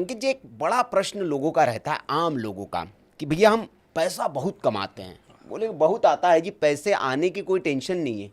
अंकित जी, एक बड़ा प्रश्न लोगों का रहता है, आम लोगों का, कि भैया हम पैसा बहुत कमाते हैं। बोले बहुत आता है जी, पैसे आने की कोई टेंशन नहीं है,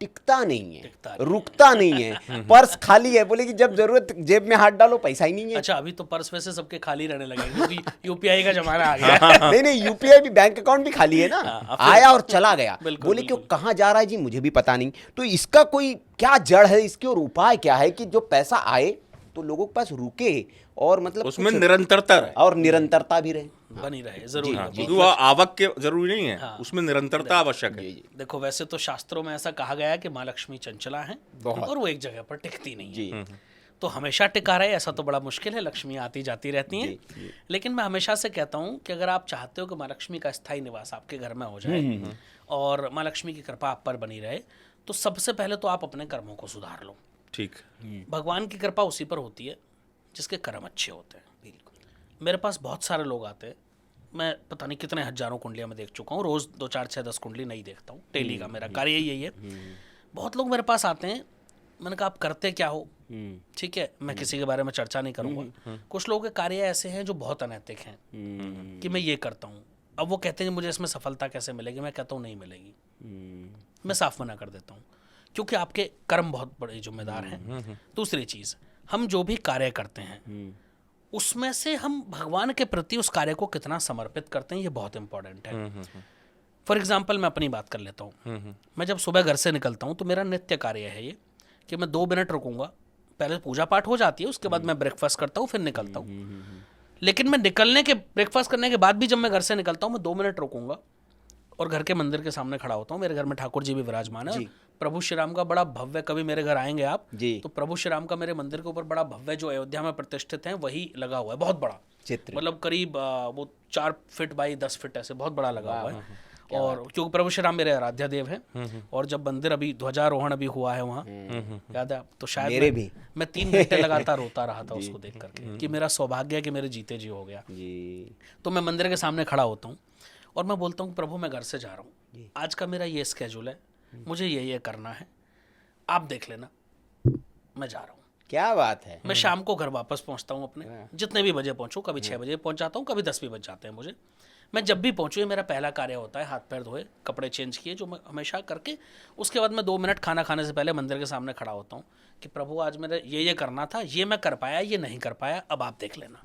टिकता नहीं है, रुकता नहीं है, पर्स खाली है। बोले कि जब जरूरत जेब में हाथ डालो पैसा ही नहीं है। अच्छा, अभी तो पर्स वैसे सबके खाली रहने लगे हैं, क्योंकि यूपीआई का जमाना आ गया है। नहीं नहीं, यूपीआई भी, बैंक अकाउंट भी खाली है ना, आया और चला गया। बिल्कुल, बोले कि वो बिल्कुल। कहाँ जा रहा है जी, मुझे भी पता नहीं। तो इसका कोई क्या जड़ है, इसके और उपाय क्या है कि जो पैसा आए तो लोगों के पास रुके और मतलब उसमें कुछ निरंतरता रहे और निरंतरता भी रहे। बनी रहे जरूर। क्योंकि वो आवक के जरूरी नहीं है, उसमें निरंतरता आवश्यक है। देखो, वैसे तो शास्त्रों में ऐसा कहा गया है कि माँ लक्ष्मी चंचला है और वो एक जगह पर टिकती नहीं है। तो हमेशा टिका रहे ऐसा तो बड़ा मुश्किल है, लक्ष्मी आती जाती रहती हैं। लेकिन मैं हमेशा से कहता हूँ कि अगर आप चाहते हो कि माँ लक्ष्मी का स्थायी निवास आपके घर में हो जाए और माँ लक्ष्मी की कृपा आप पर बनी रहे, तो सबसे पहले तो आप अपने कर्मों को सुधार लो। ठीक। भगवान की कृपा उसी पर होती है जिसके कर्म अच्छे होते हैं। बिल्कुल। मेरे पास बहुत सारे लोग आते हैं, मैं पता नहीं कितने हजारों कुंडलियां मैं देख चुका हूँ, रोज 2 4 6 10 कुंडली नहीं देखता हूँ, डेली का मेरा कार्य यही है। बहुत लोग मेरे पास आते हैं, मैंने कहा आप करते क्या हो? ठीक है, मैं किसी के बारे में चर्चा नहीं करूंगा। कुछ लोगों के कार्य ऐसे हैं जो बहुत अनैतिक हैं कि मैं ये करता हूँ, अब वो कहते हैं मुझे इसमें सफलता कैसे मिलेगी, मैं कहता हूँ नहीं मिलेगी, मैं साफ मना कर देता हूँ, क्योंकि आपके कर्म बहुत बड़े जिम्मेदार हैं। दूसरी चीज, हम जो भी कार्य करते हैं उसमें से हम भगवान के प्रति उस कार्य को कितना समर्पित करते हैं, ये बहुत इंपॉर्टेंट है। फॉर एग्जाम्पल मैं अपनी बात कर लेता हूँ। मैं जब सुबह घर से निकलता हूँ तो मेरा नित्य कार्य है ये कि मैं 2 मिनट रुकूंगा, पहले पूजा पाठ हो जाती है, उसके बाद मैं ब्रेकफास्ट करता हूँ, फिर निकलता हूँ। लेकिन मैं ब्रेकफास्ट करने के बाद भी जब मैं घर से निकलता हूँ, मैं 2 मिनट रुकूंगा और घर के मंदिर के सामने खड़ा होता हूँ। मेरे घर में ठाकुर जी भी विराजमान है, प्रभु श्री राम का बड़ा भव्य, कभी मेरे घर आएंगे आप तो प्रभु श्री राम का मेरे मंदिर के ऊपर बड़ा भव्य जो अयोध्या में प्रतिष्ठित है वही लगा हुआ है, बहुत बड़ा चित्र, मतलब करीब वो 4 फीट बाई 10 फीट ऐसे बहुत बड़ा लगा हुआ है। और क्योंकि प्रभु श्री राम मेरे आराध्य देव हैं, और जब मंदिर अभी ध्वजारोहण अभी हुआ है वहाँ, याद है आप, तो शायद मैं 3 घंटे लगातार रोता रहा था उसको देख करके कि मेरा सौभाग्य है कि मेरे जीते जी हो गया। तो मैं मंदिर के सामने खड़ा होता हूँ और मैं बोलता हूँ प्रभु मैं घर से जा रहा हूँ, आज का मेरा ये स्केड्यूल है, मुझे ये करना है, आप देख लेना, मैं जा रहा हूँ। क्या बात है। मैं शाम को घर वापस पहुँचता हूँ अपने, जितने भी बजे पहुँचूँ, कभी 6 बजे पहुँच जाता हूँ, कभी 10 भी बज जाते हैं मुझे। मैं जब भी पहुँचूँ, ये मेरा पहला कार्य होता है, हाथ पैर धोए, कपड़े चेंज किए, जो मैं हमेशा करके उसके बाद मैं 2 मिनट खाना खाने से पहले मंदिर के सामने खड़ा होता हूँ कि प्रभु आज मेरा ये करना था, ये मैं कर पाया, ये नहीं कर पाया, अब आप देख लेना।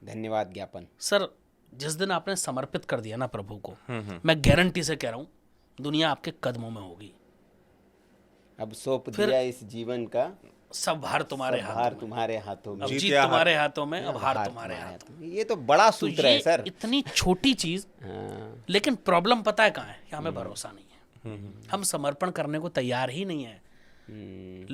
धन्यवाद ज्ञापन। सर, जिस दिन आपने समर्पित कर दिया ना प्रभु को, मैं गारंटी से कह रहा हूँ दुनिया आपके कदमों में होगी। अब सौंप दिया इस जीवन का सब भार तुम्हारे हाथों में, अब जीत तुम्हारे हाथों में, अब हार तुम्हारे हाथों में। ये तो बड़ा सूत्र है सर। इतनी छोटी चीज, लेकिन प्रॉब्लम पता है कहाँ है कि हमें भरोसा नहीं है, हम समर्पण करने को तैयार ही नहीं है।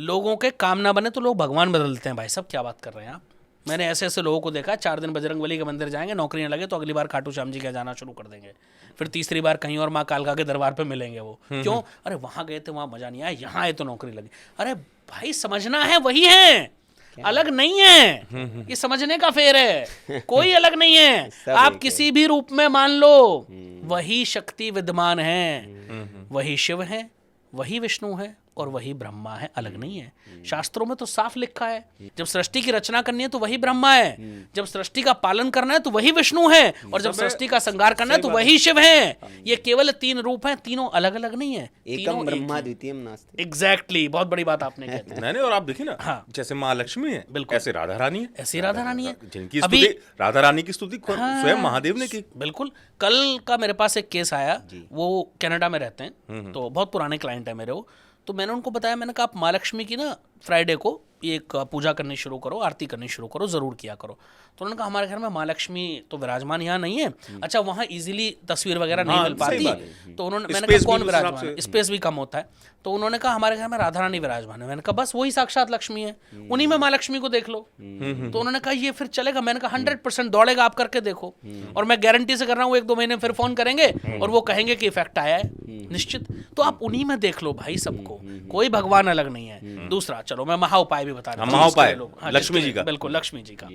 लोगों के काम ना बने तो लोग भगवान बदलते हैं। भाई साहब क्या बात कर रहे हैं आप? मैंने ऐसे ऐसे लोगों को देखा, 4 दिन बजरंगबली के मंदिर जाएंगे, नौकरी न लगे तो अगली बार खाटू श्याम जी के जाना शुरू कर देंगे, फिर तीसरी बार कहीं और माँ कालका के दरबार पे मिलेंगे। वो क्यों? अरे वहां गए थे वहां मजा नहीं आया, यहाँ आए तो नौकरी लगी। अरे भाई समझना है, वही है, अलग नहीं है, ये समझने का फेर है, कोई अलग नहीं है। आप किसी भी रूप में मान लो, वही शक्ति विद्यमान है, वही शिव है, वही विष्णु है और वही ब्रह्मा है, अलग नहीं है। शास्त्रों में तो साफ लिखा है, जब सृष्टि की रचना करनी है तो वही ब्रह्मा है, जब सृष्टि का पालन करना है तो वही विष्णु है, और जब सृष्टि का संहार करना है तो वही शिव है। ये केवल 3 रूप हैं, तीनों अलग अलग नहीं है, एकम ब्रह्मा द्वितीयम नास्ति। एग्जैक्टली, बहुत बड़ी बात आपने कह दी। नहीं, और आप देखिए ना, जैसे माँ लक्ष्मी है, ऐसे राधा रानी है, ऐसी राधा रानी है, जिनकी स्तुति, राधा रानी की स्तुति स्वयं महादेव ने की। बिल्कुल। कल का मेरे पास एक केस आया, वो कनाडा में रहते हैं, तो बहुत पुराने क्लाइंट है मेरे वो। तो मैंने उनको बताया, मैंने कहा आप माँ लक्ष्मी की ना फ्राइडे को एक पूजा करनी शुरू करो, आरती करनी शुरू करो, ज़रूर किया करो। तो उन्होंने कहा हमारे घर में माँ लक्ष्मी तो विराजमान यहाँ नहीं है। अच्छा, वहाँ इजीली तस्वीर वगैरह नहीं मिल पाती, तो उन्होंने, मैंने कहा कौन विराजमान है, स्पेस भी कम होता है। तो उन्होंने कहा हमारे घर में राधा रानी विराजमान है। मैंने कहा बस वही साक्षात लक्ष्मी है, उन्हीं में माँ लक्ष्मी को देख लो। तो उन्होंने कहा ये फिर चलेगा? मैंने कहा 100% दौड़ेगा, आप करके देखो, और मैं गारंटी से कर रहा हूँ 1-2 महीने फिर फोन करेंगे और वो कहेंगे कि इफेक्ट आया है, निश्चित। तो आप उन्हीं में देख लो भाई सबको, कोई भगवान अलग नहीं है। दूसरा, चलो मैं महा उपाय भी बता रहा हूँ। महाउपाय लक्ष्मी जी का, बिल्कुल लक्ष्मी जी का।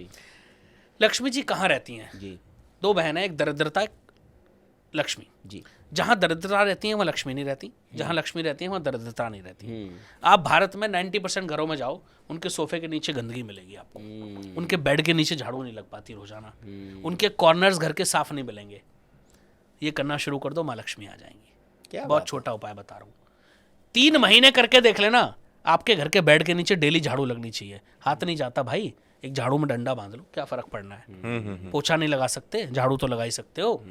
लक्ष्मी जी कहाँ रहती हैं? 2 बहन है, एक दरिद्रता, लक्ष्मी जी। जहाँ दरिद्रता रहती है वहाँ लक्ष्मी नहीं रहती, जहाँ लक्ष्मी रहती है वहाँ दरिद्रता नहीं रहती। आप भारत में 90% घरों में जाओ, उनके सोफे के नीचे गंदगी मिलेगी आपको, उनके बेड के नीचे झाड़ू नहीं लग पाती रोजाना, उनके कॉर्नर्स घर के साफ नहीं मिलेंगे। ये करना शुरू कर दो, माँ लक्ष्मी आ जाएंगी। क्या बहुत छोटा उपाय बता रहा हूँ, 3 महीने करके देख लेना, आपके घर के बेड के नीचे डेली झाड़ू लगनी चाहिए। हाथ नहीं जाता भाई, एक झाड़ू में डंडा बांध लो, क्या फर्क पड़ना है। पोछा नहीं लगा सकते, झाड़ू तो लगा ही सकते हो।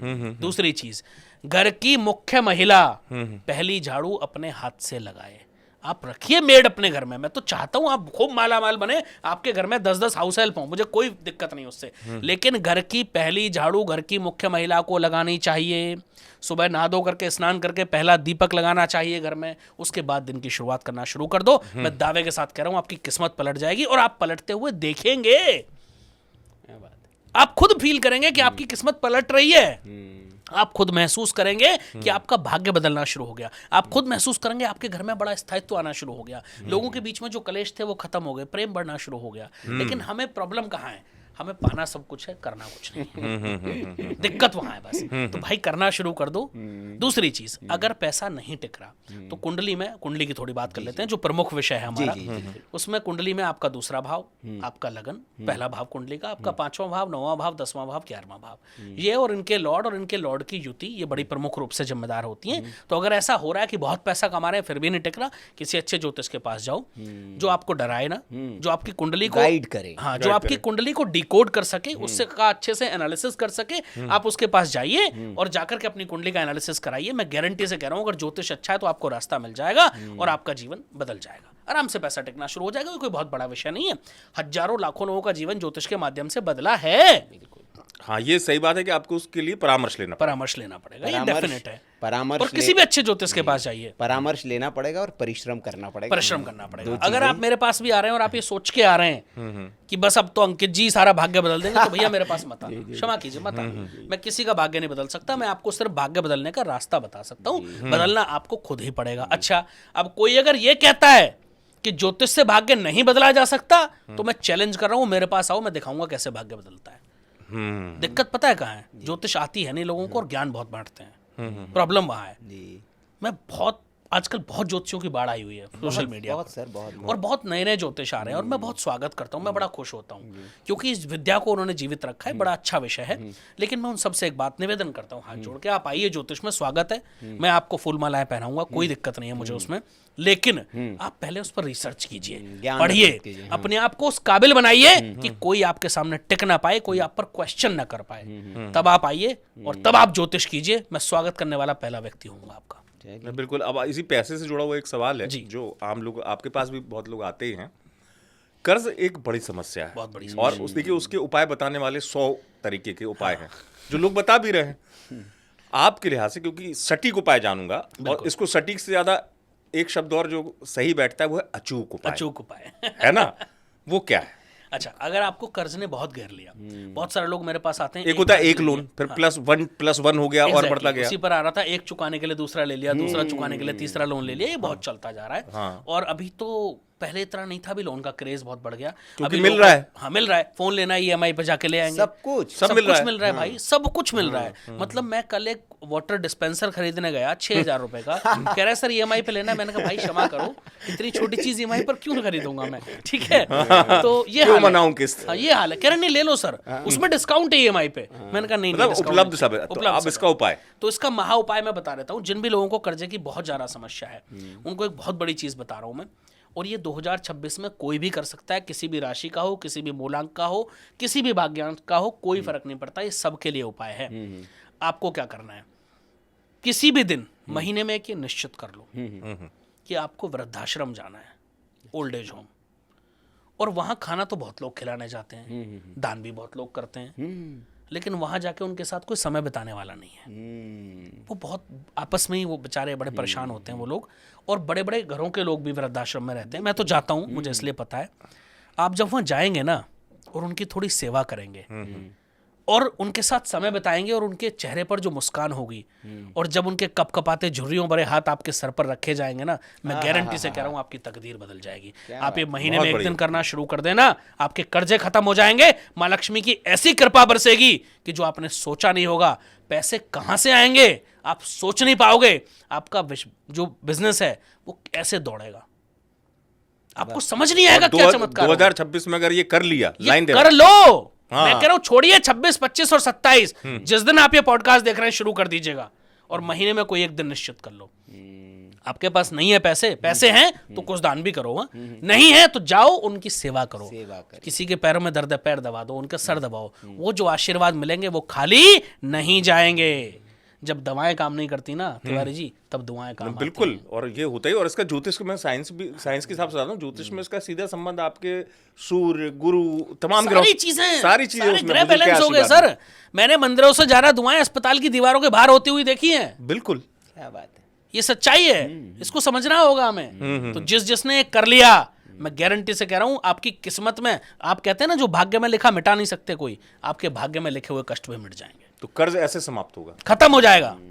दूसरी चीज, घर की मुख्य महिला पहली झाड़ू अपने हाथ से लगाए। आप रखिए मेड अपने घर में, मैं तो चाहता हूं आप खूब माला माल बने, आपके घर में 10-10 हाउस हेल्प हो, मुझे कोई दिक्कत नहीं उससे, लेकिन घर की पहली झाड़ू घर की मुख्य महिला को लगानी चाहिए। सुबह नहा धो करके स्नान करके पहला दीपक लगाना चाहिए घर में, उसके बाद दिन की शुरुआत करना शुरू कर दो। मैं दावे के साथ कह रहा हूं आपकी किस्मत पलट जाएगी, और आप पलटते हुए देखेंगे, आप खुद फील करेंगे कि आपकी किस्मत पलट रही है। आप खुद महसूस करेंगे कि आपका भाग्य बदलना शुरू हो गया। आप खुद महसूस करेंगे आपके घर में बड़ा स्थायित्व आना शुरू हो गया, लोगों के बीच में जो कलेश थे वो खत्म हो गए, प्रेम बढ़ना शुरू हो गया। लेकिन हमें प्रॉब्लम कहाँ है, हमें पाना सब कुछ है, करना कुछ नहीं। दिक्कत वहां है बस। तो भाई करना शुरू कर दो। दूसरी चीज, अगर पैसा नहीं टिक रहा तो कुंडली में, कुंडली की थोड़ी बात कर लेते हैं जो प्रमुख विषय है हमारा, उसमें कुंडली में आपका दूसरा भाव, आपका लगन, पहला भाव कुंडली का, आपका 5वां भाव, 9वां भाव, 10वां भाव, 11वां भाव, ये और इनके लॉर्ड की युति, ये बड़ी प्रमुख रूप से जिम्मेदार होती है। तो अगर ऐसा हो रहा है कि बहुत पैसा कमा रहे हैं फिर भी नहीं टिक रहा, किसी अच्छे ज्योतिष के पास जाओ जो आपको डराए ना, जो आपकी कुंडली को गाइड करे, हाँ, जो आपकी कुंडली को डिकोड कर सके, उससे का अच्छे से एनालिसिस कर सके, आप उसके पास जाइए और जाकर के अपनी कुंडली का एनालिसिस कराइए। मैं गारंटी से कह रहा हूं, अगर ज्योतिष अच्छा है तो आपको रास्ता मिल जाएगा और आपका जीवन बदल जाएगा, आराम से पैसा टिकना शुरू हो जाएगा। कोई बहुत बड़ा विषय नहीं है, हजारों लाखों लोगों का जीवन ज्योतिष के माध्यम से बदला है। हाँ, ये सही बात है कि आपको उसके लिए परामर्श लेना पड़ेगा, ये डेफिनेट है। परामर्श और किसी भी अच्छे ज्योतिष के पास जाइए, परामर्श लेना पड़ेगा और परिश्रम करना पड़ेगा। अगर आप मेरे पास भी आ रहे हैं और आप ये सोच के आ रहे हैं कि बस अब तो अंकित जी सारा भाग्य बदल देंगे, तो भैया मेरे पास मत आना, क्षमा कीजिए मत आना। मैं किसी का भाग्य नहीं बदल सकता, मैं आपको सिर्फ भाग्य बदलने का रास्ता बता सकता हूँ, बदलना आपको खुद ही पड़ेगा। अच्छा, अब कोई अगर ये कहता है कि ज्योतिष से भाग्य नहीं बदला जा सकता, तो मैं चैलेंज कर रहा हूँ, मेरे पास आओ, मैं दिखाऊंगा कैसे भाग्य बदलता है। दिक्कत पता है कहाँ है, ज्योतिष आती है नहीं लोगों को और ज्ञान बहुत बांटते हैं, प्रॉब्लम वहाँ है। मैं बहुत आजकल बहुत ज्योतिषियों की बाढ़ आई हुई है सोशल मीडिया पर, और बहुत नए नए ज्योतिष आ रहे हैं, और मैं बहुत स्वागत करता हूँ, मैं बड़ा खुश होता हूँ क्योंकि इस विद्या को उन्होंने जीवित रखा है, बड़ा अच्छा विषय है। लेकिन मैं उन सबसे एक बात निवेदन करता हूँ, हाथ जोड़ के, आप आइए ज्योतिष में, स्वागत है, मैं आपको फूल मालाएं पहनाऊंगा, कोई दिक्कत नहीं है मुझे उसमें, लेकिन आप पहले उस पर रिसर्च कीजिए, पढ़िए, अपने आप को उस काबिल बनाइए कि कोई आपके सामने टिक ना पाए, कोई आप पर क्वेश्चन ना कर पाए, तब आप आइए और तब आप ज्योतिष कीजिए। मैं स्वागत करने वाला पहला व्यक्ति हूँ आपका। बिल्कुल। अब इसी पैसे से जुड़ा हुआ एक सवाल है जो आम लोग, आपके पास भी बहुत लोग आते ही हैं। कर्ज एक बड़ी समस्या है, बहुत बड़ी और देखिए उसके उपाय बताने वाले 100 तरीके के उपाय हैं जो लोग बता भी रहे हैं। आपके लिहाज से, क्योंकि सटीक उपाय जानूंगा, और इसको सटीक से ज्यादा एक शब्द और जो सही बैठता है वो है अचूक उपाय। अचूक उपाय है ना, वो क्या है? अच्छा, अगर आपको कर्ज ने बहुत घेर लिया, बहुत सारे लोग मेरे पास आते हैं, एक होता है एक लोन, फिर +1+1 हो गया और बढ़ता गया, उसी पर आ रहा था, एक चुकाने के लिए दूसरा ले लिया, दूसरा चुकाने के लिए तीसरा लोन ले लिया, ये बहुत चलता जा रहा है। और अभी तो पहले इतना नहीं था, भी लोन का क्रेज बहुत बढ़ गया, अभी मिल रहा है। हाँ, मिल रहा है, फोन लेना है EMI पे जाके ले आएंगे, सब कुछ मिल रहा है भाई, सब कुछ मिल रहा है। मतलब मैं कल एक वाटर डिस्पेंसर खरीदने गया 6000 रुपए का, कह रहा है सर EMI पे लेना है, मैंने कहा भाई क्षमा करो, इतनी छोटी चीज EMI पर क्यों खरीदूंगा मैं, ठीक है, तो ये क्यों मनाऊं किस्त, ये हाल है। कह रहे नहीं ले लो सर, उसमें डिस्काउंट है EMI पे, मैंने कहा नहीं, उपलब्ध सब है, तो अब इसका उपाय, तो इसका महा उपाय मैं बता देता हूँ। जिन भी लोगों को कर्जे की बहुत ज्यादा समस्या है, उनको एक बहुत बड़ी चीज बता रहा हूँ मैं, और ये 2026 में कोई भी कर सकता है, किसी भी राशि का हो, किसी भी मूलांक का हो, किसी भी भाग्यांक का हो, कोई फर्क नहीं पड़ता, ये सबके लिए उपाय है। आपको क्या करना है, किसी भी दिन महीने में एक ये निश्चित कर लो कि आपको वृद्धाश्रम जाना है, ओल्ड एज होम, और वहां खाना तो बहुत लोग खिलाने जाते हैं, दान भी बहुत लोग करते हैं, लेकिन वहां जाके उनके साथ कोई समय बिताने वाला नहीं है। वो बहुत आपस में ही वो बेचारे बड़े परेशान होते हैं वो लोग, और बड़े बड़े घरों के लोग भी वृद्धाश्रम में रहते हैं, मैं तो जाता हूँ, मुझे इसलिए पता है। आप जब वहाँ जाएंगे ना और उनकी थोड़ी सेवा करेंगे, और उनके साथ समय बिताएंगे और उनके चेहरे पर जो मुस्कान होगी और जब उनके कपकपाते झुर्रियों भरे हाथ आपके सर पर रखे जाएंगे ना, मैं गारंटी से कह रहा हूं आपकी तकदीर बदल जाएगी। आप ये महीने में एक दिन करना शुरू कर देना, आपके कर्जे खत्म हो जाएंगे, मां लक्ष्मी की ऐसी कृपा बरसेगी कि जो आपने सोचा नहीं होगा। पैसे कहां से आएंगे आप सोच नहीं पाओगे, आपका जो बिजनेस है वो कैसे दौड़ेगा, आपको समझ नहीं आएगा क्या चमत्कार। 2026 में अगर ये कर लिया, लाइन दे कर लो। हाँ। मैं कह रहा हूं छोड़िए 26, 25 और 27, जिस दिन आप ये पॉडकास्ट देख रहे हैं शुरू कर दीजिएगा और महीने में कोई एक दिन निश्चित कर लो। आपके पास नहीं है पैसे हैं तो कुछ दान भी करो, नहीं है तो जाओ उनकी सेवा करो, किसी के पैरों में दर्द है पैर दबा दो, उनका सर दबाओ, वो जो आशीर्वाद मिलेंगे वो खाली नहीं जाएंगे। जब दवाएं काम नहीं करती ना तिवारी जी, तब दुआएं काम आती बिल्कुल। हैं। और ये होता ही, और इसका ज्योतिष को मैं साइंस के हिसाब से बताता हूँ, ज्योतिष में इसका सीधा संबंध आपके सूर्य, गुरु, तमाम ग्रह, सारी चीजें सारे ग्रह बैलेंस हो गए सर। मैंने मंदिरों से ज्यादा दुआएं अस्पताल की दीवारों के बाहर होती हुई देखी हैं। बिल्कुल, क्या बात है। ये सच्चाई है, इसको समझना होगा हमें। तो जिसने कर लिया, मैं गारंटी से कह रहा हूं आपकी किस्मत में, आप कहते हैं ना जो भाग्य में लिखा मिटा नहीं सकते कोई, आपके भाग्य में लिखे हुए कष्ट भी मिट जाएंगे, तो कर्ज ऐसे समाप्त होगा, खत्म हो जाएगा।